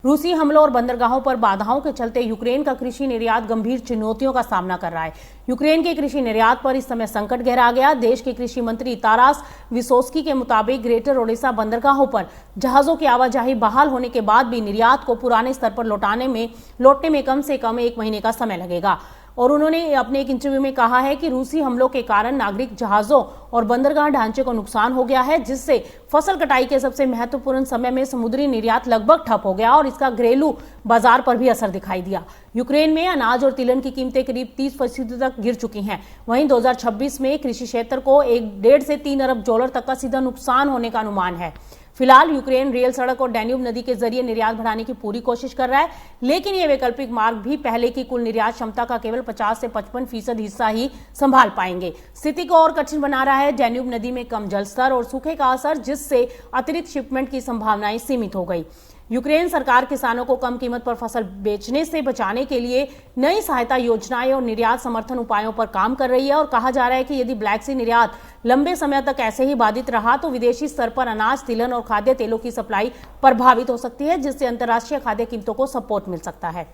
रूसी हमलों और बंदरगाहों पर बाधाओं के चलते यूक्रेन का कृषि निर्यात गंभीर चुनौतियों का सामना कर रहा है। यूक्रेन के कृषि निर्यात पर इस समय संकट गहरा गया। देश के कृषि मंत्री तारास विसोस्की के मुताबिक ग्रेटर ओडेसा बंदरगाहों पर जहाजों की आवाजाही बहाल होने के बाद भी निर्यात को पुराने स्तर पर लौटने में कम से कम 1 महीने का समय लगेगा। और उन्होंने अपने एक इंटरव्यू में कहा है कि रूसी हमलों के कारण नागरिक जहाजों और बंदरगाह ढांचे को नुकसान हो गया है, जिससे फसल कटाई के सबसे महत्वपूर्ण समय में समुद्री निर्यात लगभग ठप हो गया और इसका घरेलू बाजार पर भी असर दिखाई दिया। यूक्रेन में अनाज और तिलहन की कीमतें करीब 30% तक गिर चुकी हैं। वहीं 2026 में कृषि क्षेत्र को 1.5 से 3 अरब डॉलर तक का सीधा नुकसान होने का अनुमान है। फिलहाल यूक्रेन रेल, सड़क और डैन्यूब नदी के जरिए निर्यात बढ़ाने की पूरी कोशिश कर रहा है, लेकिन ये वैकल्पिक मार्ग भी पहले की कुल निर्यात क्षमता का केवल 50 से 55% हिस्सा ही संभाल पाएंगे। स्थिति को और कठिन बना रहा है डैन्यूब नदी में कम जल स्तर और सूखे का असर, जिससे अतिरिक्त शिपमेंट की संभावनाएं सीमित हो गई। यूक्रेन सरकार किसानों को कम कीमत पर फसल बेचने से बचाने के लिए नई सहायता योजनाएं और निर्यात समर्थन उपायों पर काम कर रही है और कहा जा रहा है कि यदि ब्लैक सी निर्यात लंबे समय तक ऐसे ही बाधित रहा तो विदेशी स्तर पर अनाज, तिलहन और खाद्य तेलों की सप्लाई प्रभावित हो सकती है, जिससे अंतर्राष्ट्रीय खाद्य कीमतों को सपोर्ट मिल सकता है।